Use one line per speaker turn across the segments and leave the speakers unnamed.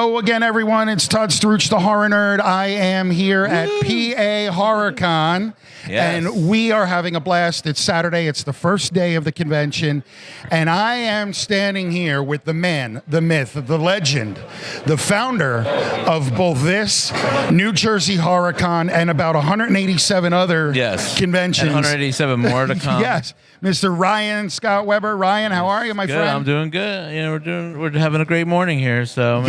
Hello again, everyone. It's Todd Struch, the Horror Nerd. I am here at PA HorrorCon, and we are having a blast. It's Saturday. It's the first day of the convention, and I am standing here with the man, the myth, the legend, the founder of both this New Jersey HorrorCon and about 187 other conventions.
And 187 more to come.
Yes. Mr. Ryan Scott Weber. Ryan, how are you, my friend?
I'm doing good. You know, we're having a great morning here. So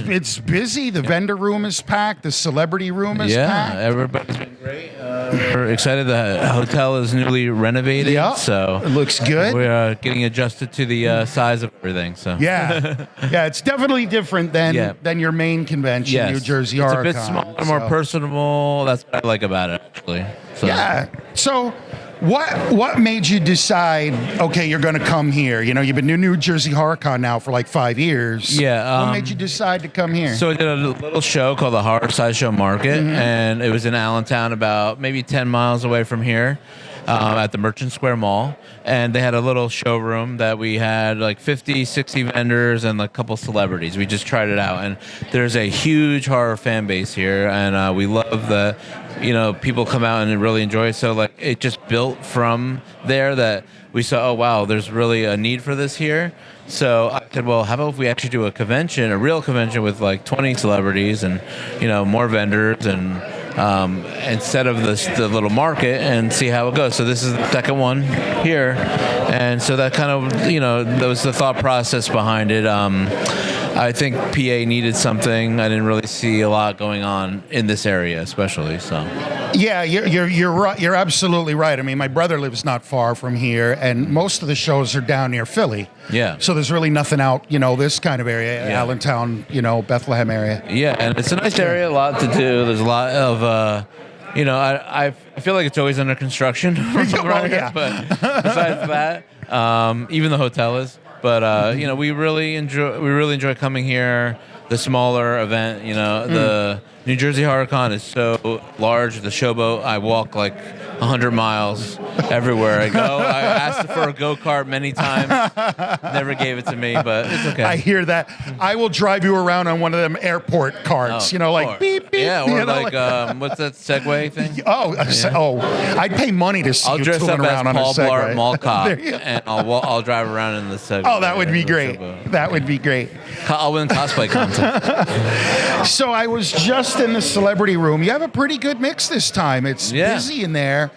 it's busy. The vendor room is packed. The celebrity room is packed.
Yeah, everybody's been great. We're excited. The hotel is newly renovated.
Yeah,
so
it looks good.
We're getting adjusted to the size of everything. So
yeah, it's definitely different than your main convention, New Jersey HorrorCon.
It's a bit smaller, more personable. That's what I like about it, actually. So.
Yeah. So. What made you decide, okay, you're going to come here? You know, you've been to New Jersey HorrorCon now for like 5 years.
Yeah.
What made you decide to come here?
So I did a little show called the Horror Sideshow Market, and it was in Allentown, about maybe 10 miles away from here. At the Merchant Square Mall, and they had a little showroom that we had like 50, 60 vendors and a couple celebrities. We just tried it out, and there's a huge horror fan base here, and we love the, people come out and really enjoy it. So like it just built from there that we saw, oh wow, there's really a need for this here. So I said, well, how about if we actually do a real convention with like 20 celebrities and, more vendors and instead of the little market, and see how it goes. So this is the second one here. And so that kind of, that was the thought process behind it. I think PA needed something. I didn't really see a lot going on in this area, especially. So,
yeah, you're right. You're absolutely right. I mean, my brother lives not far from here, and most of the shows are down near Philly.
Yeah.
So there's really nothing out, this kind of area, Allentown, Bethlehem area.
Yeah, and it's a nice area, a lot to do. There's a lot of. I feel like it's always under construction. But besides that, even the hotel is. But we really enjoy coming here. The smaller event, the New Jersey HorrorCon is so large. The showboat, I walk like 100 miles everywhere I go. I asked for a go-kart many times. Never gave it to me, but it's okay.
I hear that. I will drive you around on one of them airport carts, like beep, beep.
Yeah, or what's that Segway thing?
I'd pay money to see
I'll
you
dress
tooling
up
around
as
on
Paul
a Segway.
Blart Mall Cop, and I'll drive around in the Segway.
Oh, that would be great. That would be great.
I'll win cosplay contest.
So I was just in the celebrity room. You have a pretty good mix this time. It's busy in there.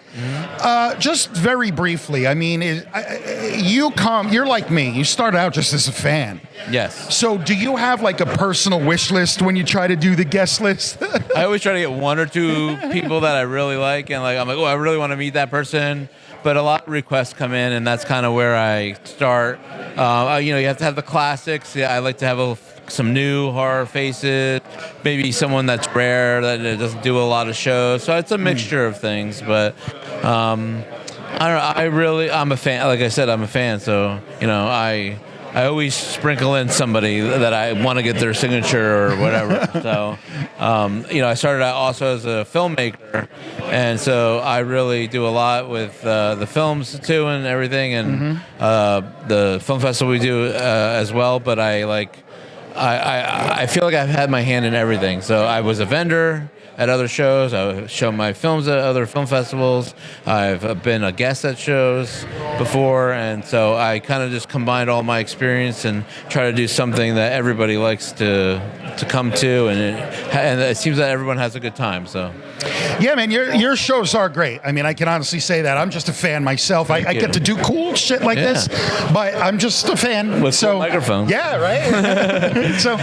Just very briefly, I mean, you're like me. You started out just as a fan.
Yes.
So do you have like a personal wish list when you try to do the guest list?
I always try to get one or two people that I really like, and I'm like, oh, I really want to meet that person. But a lot of requests come in, and that's kind of where I start. You have to have the classics. Yeah, I like to have some new horror faces, maybe someone that's rare that doesn't do a lot of shows. So it's a mixture of things. But I don't know. I'm a fan. Like I said, I'm a fan. So I always sprinkle in somebody that I want to get their signature or whatever. So, I started out also as a filmmaker, and so I really do a lot with the films too and everything, and the film festival we do as well. But I feel like I've had my hand in everything. So I was a vendor at other shows. I show my films at other film festivals. I've been a guest at shows before, and so I kind of just combined all my experience and try to do something that everybody likes to come to, and it seems that everyone has a good time. So.
Yeah, man, your shows are great. I mean, I can honestly say that. I'm just a fan myself. I get to do cool shit like this, but I'm just a fan.
With microphones.
Yeah, right? So,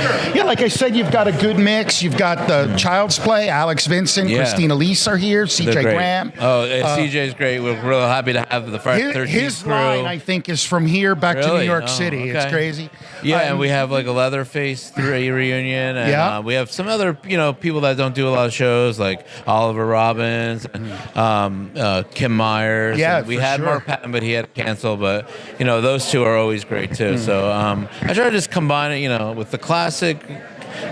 like I said, you've got a good mix. You've got the Child's Play, Alex Vincent, Christina Leese are here, CJ Graham.
Oh, CJ's great. We're real happy to have the Friday 13th
His
crew.
line, I think, is from here back to New York City.
Okay.
It's crazy.
Yeah, and we have like a Leatherface reunion, and we have some other people that don't do a lot of shows, like Oliver Robbins, and Kim Myers.
Yeah,
and we had Mark Patton, but he had to cancel. But those two are always great too. So I try to just combine it, with the classic,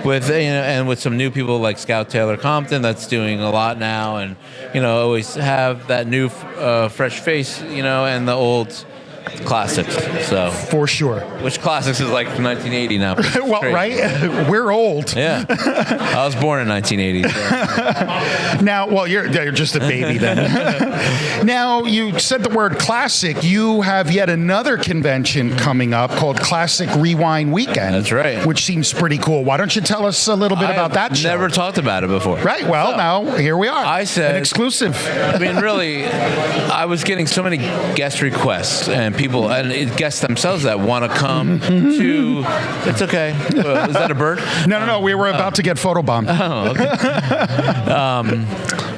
with and with some new people like Scout Taylor Compton that's doing a lot now, and always have that new fresh face, and the old classics. So,
For sure.
which classics is like 1980 now?
Well,
Crazy.
right? We're old.
Yeah, I was born in 1980. So.
Now, well, you're just a baby then. Now, you said the word classic. You have yet another convention coming up called Classic Rewind Weekend.
That's right.
Which seems pretty cool. Why don't you tell us a little bit about that show?
Never talked about it before.
Right. Well,
So,
now here we are.
I said-
an exclusive.
I mean, really, I was getting so many guest requests and people and guests themselves that want to come to. It's okay. Is that a bird?
No. We were about to get photobombed.
Oh, okay.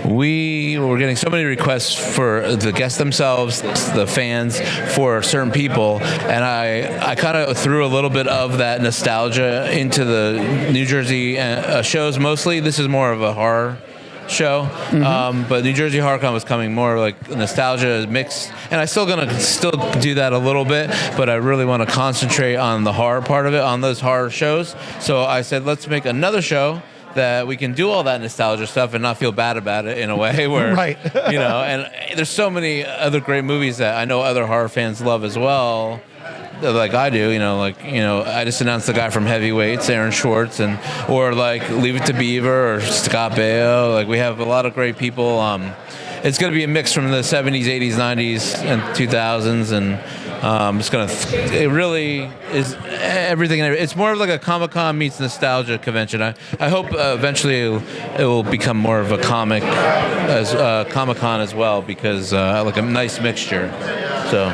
We were getting so many requests for the guests themselves, the fans, for certain people, and I kind of threw a little bit of that nostalgia into the New Jersey shows. Mostly, this is more of a horror show, but New Jersey HorrorCon was coming more like nostalgia mix, and I'm still do that a little bit, but I really want to concentrate on the horror part of it, on those horror shows. So I said, let's make another show that we can do all that nostalgia stuff and not feel bad about it in a way where,
Right.
and there's so many other great movies that I know other horror fans love as well. Like I do, I just announced the guy from Heavyweights, Aaron Schwartz, or like Leave It to Beaver or Scott Baio. Like we have a lot of great people. It's going to be a mix from the 70s, 80s, 90s, and 2000s, and it really is everything. It's more of like a Comic-Con meets nostalgia convention. I hope eventually it will become more of a Comic-Con as well, because like a nice mixture. So.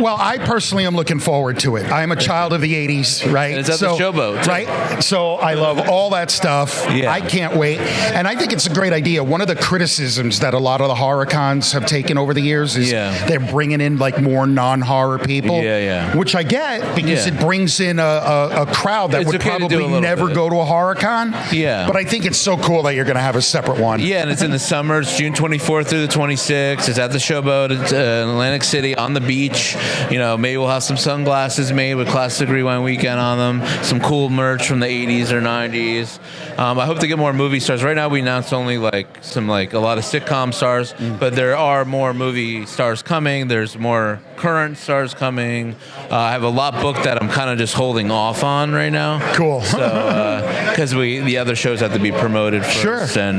Well, I personally am looking forward to it. I'm a child of the 80s, right?
And it's at the Showboat, too.
Right? So I love all that stuff.
Yeah.
I can't wait. And I think it's a great idea. One of the criticisms that a lot of the horror cons have taken over the years is they're bringing in like more non-horror people.
Yeah.
Which I get, because it brings in a crowd that
It's
would
okay to do a
probably
little
never
bit.
go to a horror con.
Yeah.
But I think it's so cool that you're going to have a separate one.
Yeah, and it's in the summer. It's June 24th through the 26th. It's at the Showboat. It's in Atlantic City on the beach. Maybe we'll have some sunglasses made with Classic Rewind Weekend on them. Some cool merch from the 80s or 90s. I hope to get more movie stars. Right now we announced only a lot of sitcom stars, but there are more movie stars coming. There's more current stars coming. I have a lot booked that I'm kind of just holding off on right now.
Cool.
So, because the other shows have to be promoted first.
Sure.
And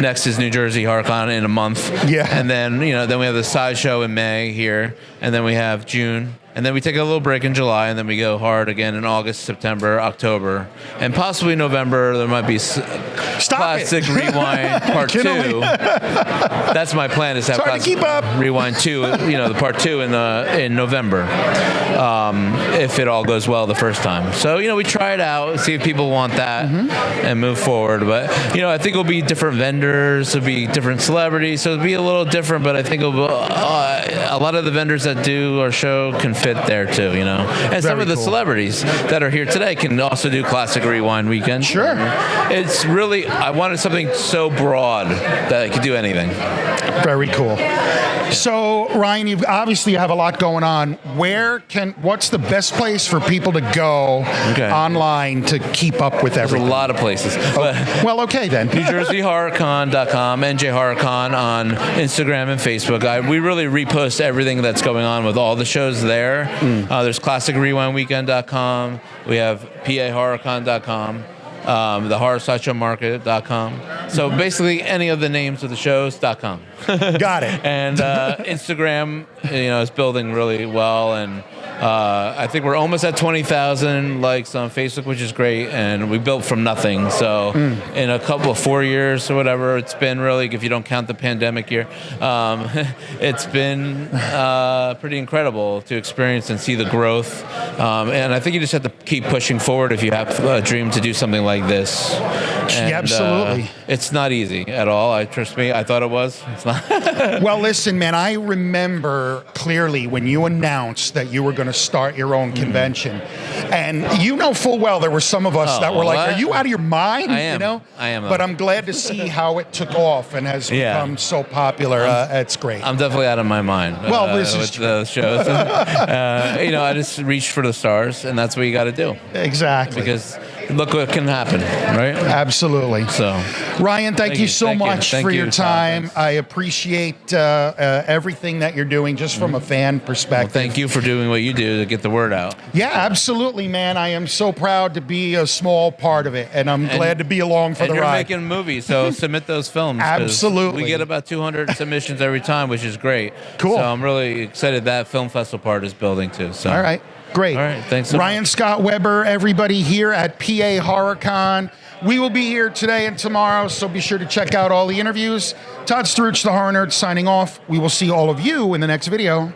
next is New Jersey HorrorCon in a month.
Yeah.
And then, then we have the sideshow in May here. And then we have June. And then we take a little break in July, and then we go hard again in August, September, October, and possibly November. There might be Classic Rewind Part 2. That's my plan, is to have
Sorry to
Classic
keep up.
Rewind 2, the Part 2 in November, if it all goes well the first time. So, we try it out, see if people want that, and move forward. But, I think it'll be different vendors, it'll be different celebrities, so it'll be a little different, but I think it'll be, a lot of the vendors that do our show can fit there too, and some
Very
of the
cool.
celebrities that are here today can also do Classic Rewind Weekend.
Sure.
It's really, I wanted something so broad that it could do anything.
Very cool. So, Ryan, you obviously have a lot going on. What's the best place for people to go online to keep up with
There's
everything?
a lot of places. But
Well, okay then.
NewJerseyHorrorCon.com, NJ HorrorCon on Instagram and Facebook. We really repost everything that's going on with all the shows there. There's ClassicRewindWeekend.com. We have PAHorrorCon.com. The HorrorSideshowMarket.com. So basically any of the names of the shows.com.
Got it.
And Instagram, is building really well, and I think we're almost at 20,000 likes on Facebook, which is great, and we built from nothing. So in a couple of 4 years or whatever, it's been really, if you don't count the pandemic year, it's been pretty incredible to experience and see the growth. And I think you just have to keep pushing forward if you have a dream to do something like this. And,
absolutely.
It's not easy at all. Trust me, I thought it was. It's not.
Well, listen, man, I remember clearly when you announced that you were going to start your own convention. And full well there were some of us that were like,
what?
are you out of your mind?
I am. I am.
But I'm glad to see how it took off and has become so popular. It's great.
I'm definitely out of my mind.
Well, this is
with
true.
the shows. I just reached for the stars, and that's what you got to do.
Exactly.
Because look what can happen, right?
Absolutely.
So,
Ryan, thank you so much
Thank
for
you,
your
Tom.
time.
Thanks.
I appreciate everything that you're doing just from a fan perspective.
Thank you for doing what you do to get the word out.
Yeah, absolutely, man. I am so proud to be a small part of it, and I'm glad to be along for
And
the
you're
ride.
making movies, so submit those films. 'cause
Absolutely.
We get about 200 submissions every time, which is great.
Cool.
So I'm really excited that film festival part is building too. So.
All right, great.
All right, thanks so
Ryan
much.
Scott Weber, everybody here at PA HorrorCon. We will be here today and tomorrow, so be sure to check out all the interviews. Todd Struch, the Horror Nerd, signing off. We will see all of you in the next video.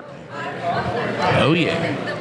Oh yeah.